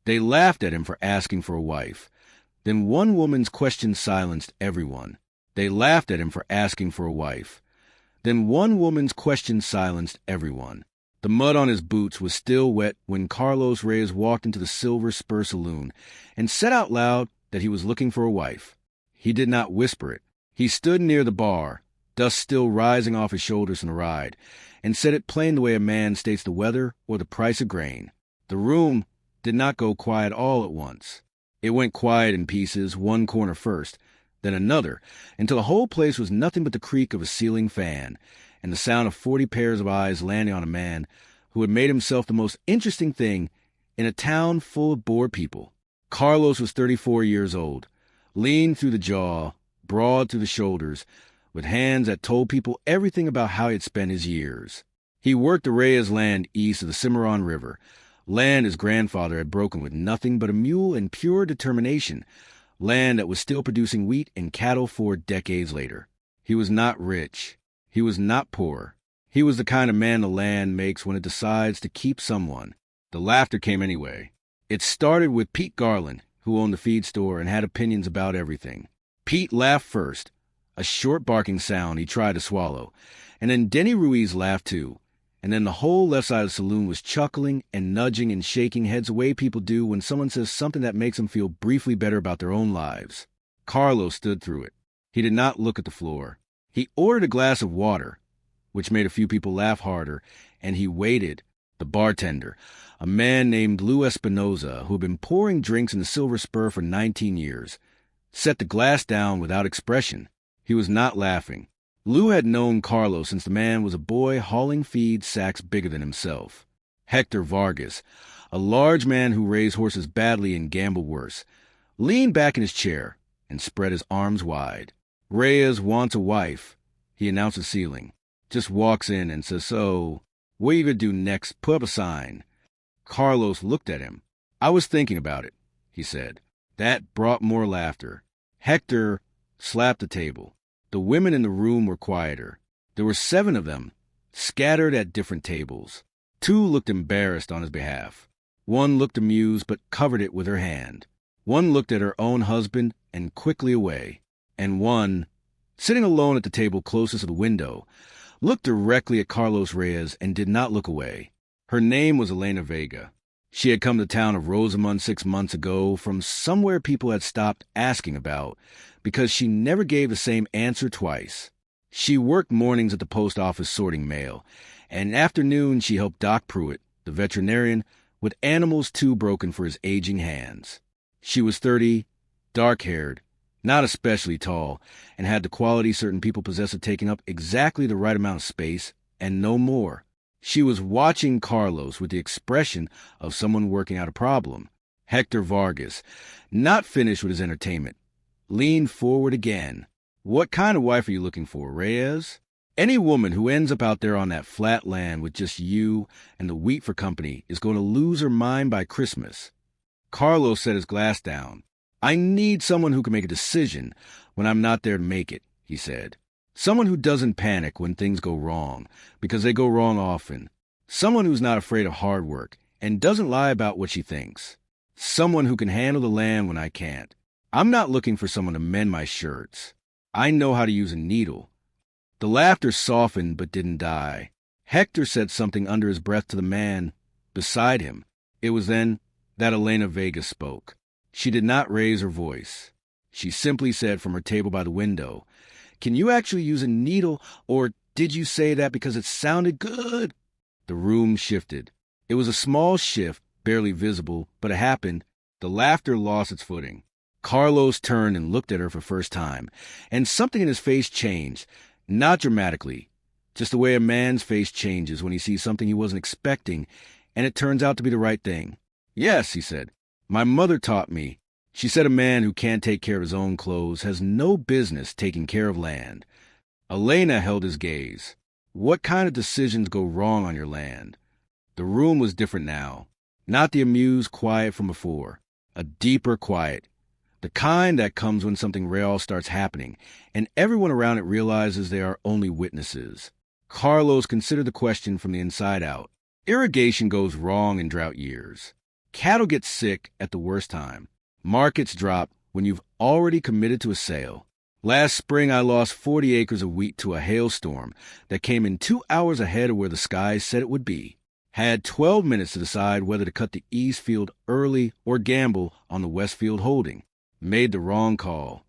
They laughed at him for asking for a wife. Then one woman's question silenced everyone. They laughed at him for asking for a wife. Then one woman's question silenced everyone. The mud on his boots was still wet when Carlos Reyes walked into the Silver Spur Saloon and said out loud that he was looking for a wife. He did not whisper it. He stood near the bar, dust still rising off his shoulders from the ride, and said it plain the way a man states the weather or the price of grain. The room did not go quiet all at once. It went quiet in pieces, one corner first, then another, until the whole place was nothing but the creak of a ceiling fan and the sound of 40 pairs of eyes landing on a man who had made himself the most interesting thing in a town full of bored people. Carlos was 34 years old, lean through the jaw, broad through the shoulders, with hands that told people everything about how he had spent his years. He worked the Reyes land east of the Cimarron River, land his grandfather had broken with nothing but a mule and pure determination, land that was still producing wheat and cattle 4 decades later. He was not rich. He was not poor. He was the kind of man the land makes when it decides to keep someone. The laughter came anyway. It started with Pete Garland, who owned the feed store and had opinions about everything. Pete laughed first, a short barking sound he tried to swallow, and then Denny Ruiz laughed too, and then the whole left side of the saloon was chuckling and nudging and shaking heads the way people do when someone says something that makes them feel briefly better about their own lives. Carlos stood through it. He did not look at the floor. He ordered a glass of water, which made a few people laugh harder, and he waited. The bartender, a man named Lou Espinoza, who had been pouring drinks in the Silver Spur for 19 years, set the glass down without expression. He was not laughing. Lou had known Carlos since the man was a boy hauling feed sacks bigger than himself. Hector Vargas, a large man who raised horses badly and gambled worse, leaned back in his chair and spread his arms wide. Reyes wants a wife, he announced the ceiling. Just walks in and says, "So, what are you going to do next? Put up a sign." Carlos looked at him. "I was thinking about it," he said. That brought more laughter. Hector slapped the table. The women in the room were quieter. There were 7 of them, scattered at different tables. 2 looked embarrassed on his behalf. 1 looked amused but covered it with her hand. 1 looked at her own husband and quickly away. And 1, sitting alone at the table closest to the window, looked directly at Carlos Reyes and did not look away. Her name was Elena Vega. She had come to the town of Rosamond 6 months ago from somewhere people had stopped asking about because she never gave the same answer twice. She worked mornings at the post office sorting mail, and in afternoon she helped Doc Pruitt, the veterinarian, with animals too broken for his aging hands. She was 30, dark-haired, not especially tall, and had the quality certain people possess of taking up exactly the right amount of space, and no more. She was watching Carlos with the expression of someone working out a problem. Hector Vargas, not finished with his entertainment, leaned forward again. "What kind of wife are you looking for, Reyes? Any woman who ends up out there on that flat land with just you and the wheat for company is going to lose her mind by Christmas." Carlos set his glass down. "I need someone who can make a decision when I'm not there to make it," he said. "Someone who doesn't panic when things go wrong, because they go wrong often. Someone who's not afraid of hard work and doesn't lie about what she thinks. Someone who can handle the land when I can't. I'm not looking for someone to mend my shirts. I know how to use a needle." The laughter softened but didn't die. Hector said something under his breath to the man beside him. It was then that Elena Vega spoke. She did not raise her voice. She simply said from her table by the window, "Can you actually use a needle, or did you say that because it sounded good?" The room shifted. It was a small shift, barely visible, but it happened. The laughter lost its footing. Carlos turned and looked at her for the first time, and something in his face changed, not dramatically, just the way a man's face changes when he sees something he wasn't expecting, and it turns out to be the right thing. "Yes," he said. "My mother taught me. She said a man who can't take care of his own clothes has no business taking care of land." Elena held his gaze. "What kind of decisions go wrong on your land?" The room was different now. Not the amused quiet from before. A deeper quiet. The kind that comes when something real starts happening, and everyone around it realizes they are only witnesses. Carlos considered the question from the inside out. Irrigation goes wrong in drought years. Cattle get sick at the worst time. Markets drop when you've already committed to a sale. Last spring, I lost 40 acres of wheat to a hailstorm that came in 2 hours ahead of where the skies said it would be. Had 12 minutes to decide whether to cut the east field early or gamble on the west field holding. Made the wrong call.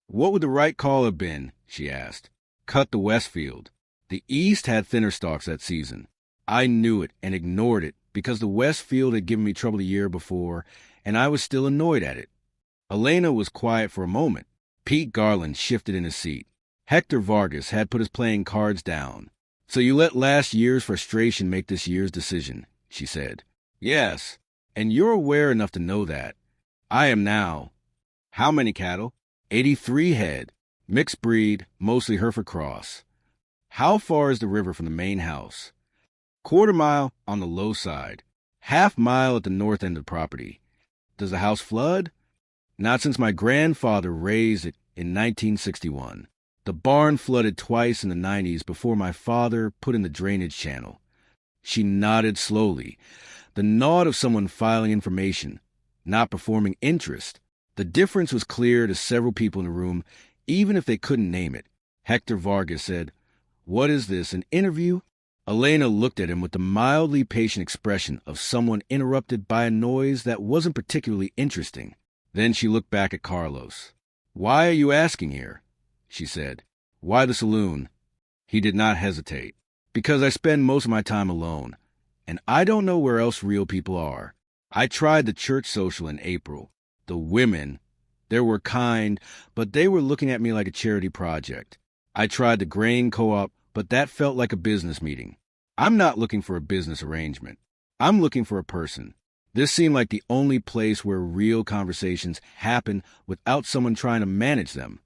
What would the right call have been? She asked. Cut the west field. The east had thinner stalks that season. I knew it and ignored it because the west field had given me trouble the year before, and I was still annoyed at it. Elena was quiet for a moment. Pete Garland shifted in his seat. Hector Vargas had put his playing cards down. So you let last year's frustration make this year's decision, she said. Yes, and you're aware enough to know that. I am now. How many cattle? 83 head. Mixed breed, mostly Hereford Cross. How far is the river from the main house? Quarter mile on the low side. Half mile at the north end of the property. Does the house flood? Not since my grandfather raised it in 1961. The barn flooded twice in the 90s before my father put in the drainage channel. She nodded slowly, the nod of someone filing information, not performing interest. The difference was clear to several people in the room, even if they couldn't name it. Hector Vargas said, "What is this, an interview?" Elena looked at him with the mildly patient expression of someone interrupted by a noise that wasn't particularly interesting. Then she looked back at Carlos. "Why are you asking here?" she said. "Why the saloon?" He did not hesitate. "Because I spend most of my time alone, and I don't know where else real people are. I tried the church social in April. The women, they were kind, but they were looking at me like a charity project. I tried the grain co-op, but that felt like a business meeting. I'm not looking for a business arrangement. I'm looking for a person. This seemed like the only place where real conversations happen without someone trying to manage them."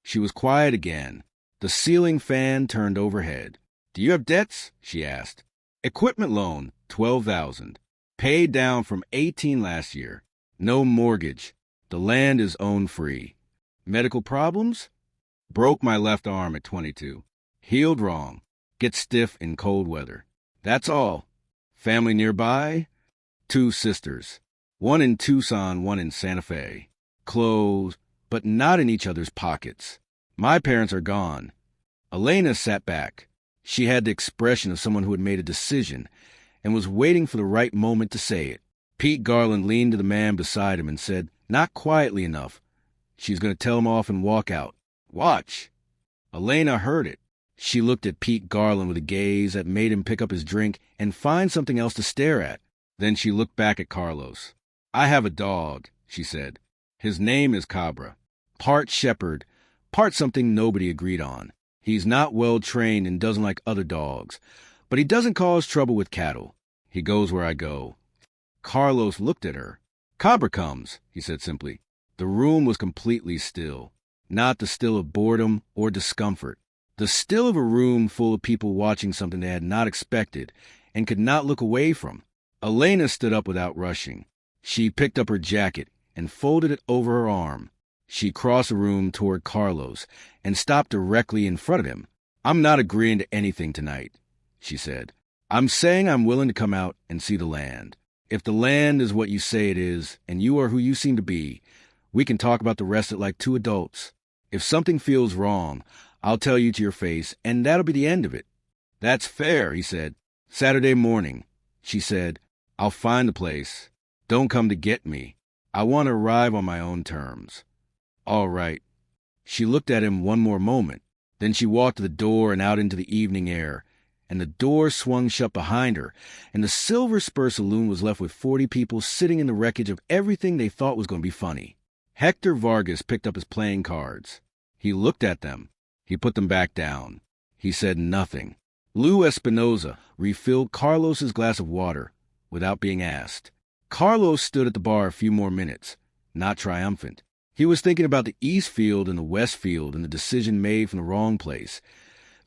She was quiet again. The ceiling fan turned overhead. "Do you have debts?" she asked. "Equipment loan, $12,000. Paid down from $18,000 last year. No mortgage. The land is owned free. Medical problems? Broke my left arm at 22. Healed wrong. Get stiff in cold weather. That's all. Family nearby? 2 sisters. One in Tucson, one in Santa Fe. Clothes, but not in each other's pockets. My parents are gone." Elena sat back. She had the expression of someone who had made a decision and was waiting for the right moment to say it. Pete Garland leaned to the man beside him and said, not quietly enough, "She's going to tell him off and walk out. Watch." Elena heard it. She looked at Pete Garland with a gaze that made him pick up his drink and find something else to stare at. Then she looked back at Carlos. "I have a dog," she said. "His name is Cabra. Part shepherd, part something nobody agreed on. He's not well trained and doesn't like other dogs, but he doesn't cause trouble with cattle. He goes where I go." Carlos looked at her. "Cabra comes," he said simply. The room was completely still, not the still of boredom or discomfort. The still of a room full of people watching something they had not expected and could not look away from. Elena stood up without rushing. She picked up her jacket and folded it over her arm. She crossed the room toward Carlos and stopped directly in front of him. "I'm not agreeing to anything tonight," she said. "I'm saying I'm willing to come out and see the land. If the land is what you say it is, and you are who you seem to be, we can talk about the rest of it like 2 adults. If something feels wrong, I'll tell you to your face, and that'll be the end of it." "That's fair," he said. "Saturday morning," she said. "I'll find the place. Don't come to get me. I want to arrive on my own terms." "All right." She looked at him one more moment. Then she walked to the door and out into the evening air, and the door swung shut behind her, and the Silver Spur Saloon was left with 40 people sitting in the wreckage of everything they thought was going to be funny. Hector Vargas picked up his playing cards. He looked at them. He put them back down. He said nothing. Lou Espinoza refilled Carlos's glass of water without being asked. Carlos stood at the bar a few more minutes, not triumphant. He was thinking about the east field and the west field and the decision made from the wrong place.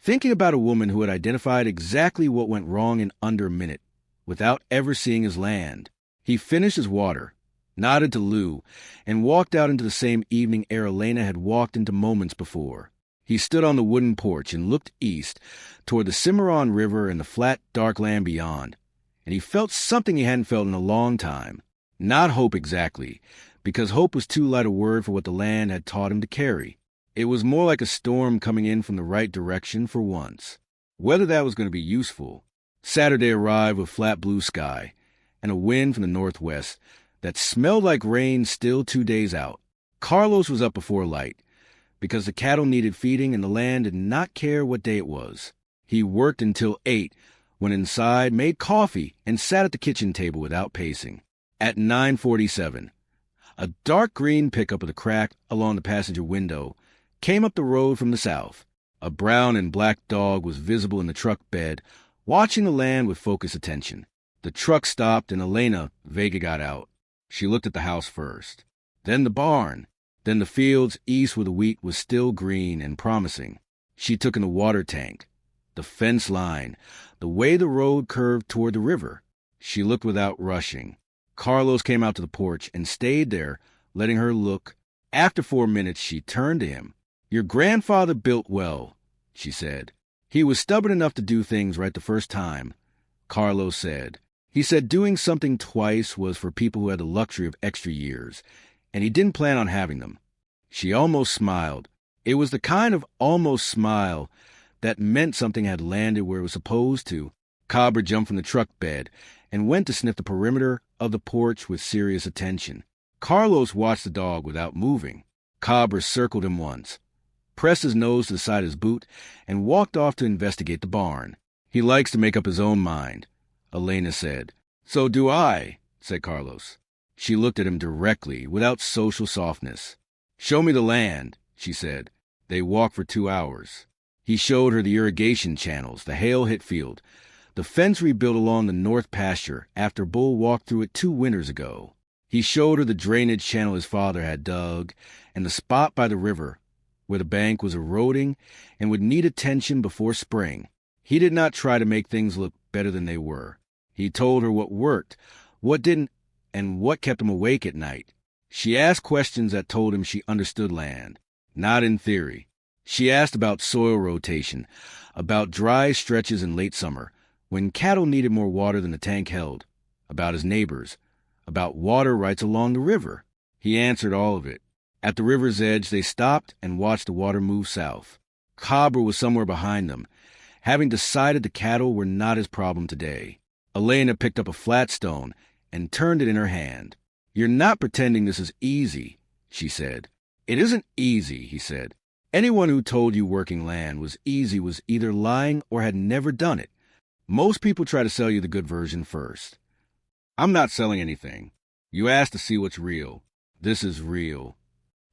Thinking about a woman who had identified exactly what went wrong in under a minute, without ever seeing his land. He finished his water, nodded to Lou, and walked out into the same evening air Elena had walked into moments before. He stood on the wooden porch and looked east toward the Cimarron River and the flat, dark land beyond, and he felt something he hadn't felt in a long time. Not hope exactly, because hope was too light a word for what the land had taught him to carry. It was more like a storm coming in from the right direction for once. Whether that was going to be useful. Saturday arrived with flat blue sky and a wind from the northwest that smelled like rain still 2 days out. Carlos was up before light because the cattle needed feeding and the land did not care what day it was. He worked until 8, went inside, made coffee, and sat at the kitchen table without pacing. At 9:47, a dark green pickup with a crack along the passenger window came up the road from the south. A brown and black dog was visible in the truck bed, watching the land with focused attention. The truck stopped and Elena Vega got out. She looked at the house first, then the barn, then the fields east where the wheat was still green and promising. She took in the water tank, the fence line, the way the road curved toward the river. She looked without rushing. Carlos came out to the porch and stayed there, letting her look. After 4 minutes, she turned to him. "Your grandfather built well," she said. "He was stubborn enough to do things right the first time," Carlos said. He said doing something twice was for people who had the luxury of extra years, and he didn't plan on having them. She almost smiled. It was the kind of almost smile that meant something had landed where it was supposed to. Cowboy jumped from the truck bed and went to sniff the perimeter of the porch with serious attention. Carlos watched the dog without moving. Cowboy circled him once, pressed his nose to the side of his boot, and walked off to investigate the barn. "He likes to make up his own mind," Elena said. "So do I," said Carlos. She looked at him directly, without social softness. "Show me the land," she said. They walked for 2 hours. He showed her the irrigation channels, the hail-hit field, the fence rebuilt along the north pasture after Bull walked through it 2 winters ago. He showed her the drainage channel his father had dug and the spot by the river where the bank was eroding and would need attention before spring. He did not try to make things look better than they were. He told her what worked, what didn't, and what kept him awake at night. She asked questions that told him she understood land, not in theory. She asked about soil rotation, about dry stretches in late summer, when cattle needed more water than the tank held, about his neighbors, about water rights along the river. He answered all of it. At the river's edge, they stopped and watched the water move south. Cowboy was somewhere behind them, having decided the cattle were not his problem today. Elena picked up a flat stone and turned it in her hand. "You're not pretending this is easy," she said. "It isn't easy," he said. "Anyone who told you working land was easy was either lying or had never done it. Most people try to sell you the good version first. I'm not selling anything. You asked to see what's real. This is real."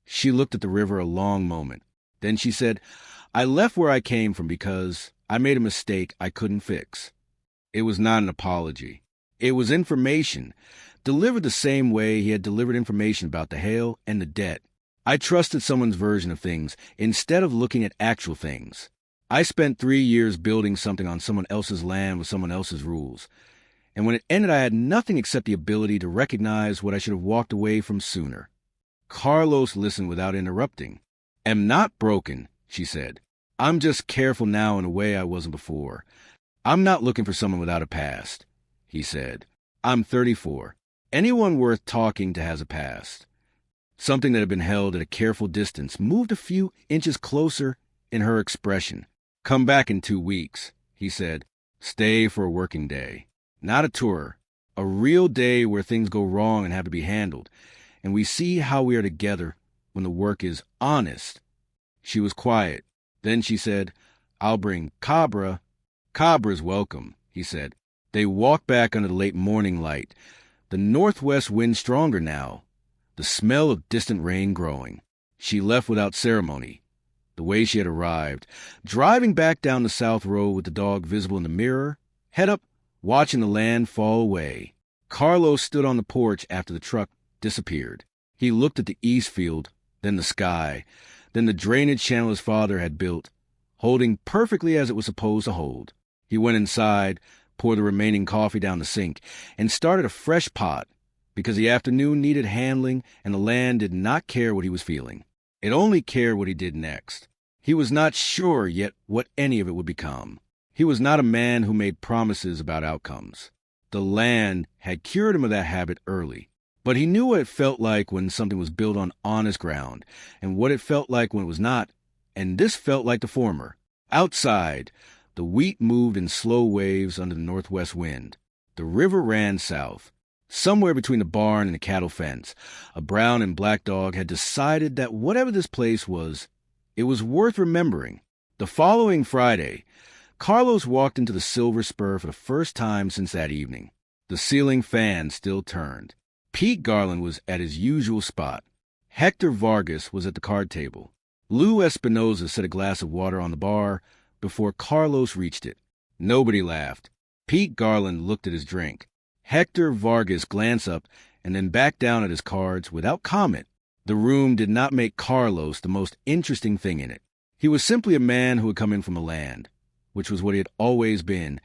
She looked at the river a long moment. Then she said, "I left where I came from because I made a mistake I couldn't fix." It was not an apology. It was information, delivered the same way he had delivered information about the hail and the debt. "I trusted someone's version of things instead of looking at actual things. I spent 3 years building something on someone else's land with someone else's rules. And when it ended, I had nothing except the ability to recognize what I should have walked away from sooner." Carlos listened without interrupting. "Am not broken," she said. "I'm just careful now in a way I wasn't before. I'm not looking for someone without a past," he said. "I'm 34. Anyone worth talking to has a past." Something that had been held at a careful distance moved a few inches closer in her expression. "Come back in 2 weeks," he said. "Stay for a working day. Not a tour. A real day where things go wrong and have to be handled. And we see how we are together when the work is honest." She was quiet. Then she said, "I'll bring Cabra." "Cabra's welcome," he said. They walked back under the late morning light. The northwest wind stronger now. The smell of distant rain growing. She left without ceremony, the way she had arrived, driving back down the south road with the dog visible in the mirror, head up, watching the land fall away. Carlos stood on the porch after the truck disappeared. He looked at the east field, then the sky, then the drainage channel his father had built, holding perfectly as it was supposed to hold. He went inside, poured the remaining coffee down the sink, and started a fresh pot, because the afternoon needed handling and the land did not care what he was feeling. It only cared what he did next. He was not sure yet what any of it would become. He was not a man who made promises about outcomes. The land had cured him of that habit early. But he knew what it felt like when something was built on honest ground, and what it felt like when it was not, and this felt like the former. Outside, the wheat moved in slow waves under the northwest wind. The river ran south. Somewhere between the barn and the cattle fence, a brown and black dog had decided that whatever this place was, it was worth remembering. The following Friday, Carlos walked into the Silver Spur for the first time since that evening. The ceiling fan still turned. Pete Garland was at his usual spot. Hector Vargas was at the card table. Lou Espinosa set a glass of water on the bar before Carlos reached it. Nobody laughed. Pete Garland looked at his drink. Hector Vargas glanced up and then back down at his cards without comment. The room did not make Carlos the most interesting thing in it. He was simply a man who had come in from the land, which was what he had always been,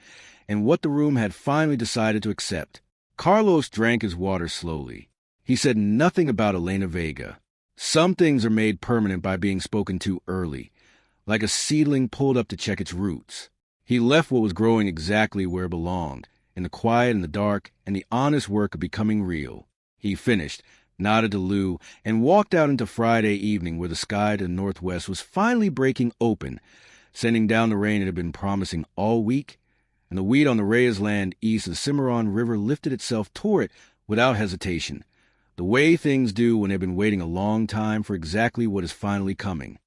and what the room had finally decided to accept. Carlos drank his water slowly. He said nothing about Elena Vega. Some things are made permanent by being spoken to early, like a seedling pulled up to check its roots. He left what was growing exactly where it belonged, in the quiet and the dark and the honest work of becoming real. He finished, nodded to Lou, and walked out into Friday evening where the sky to the northwest was finally breaking open, sending down the rain it had been promising all week, and the wheat on the Reyes land east of the Cimarron River lifted itself toward it without hesitation, the way things do when they've been waiting a long time for exactly what is finally coming.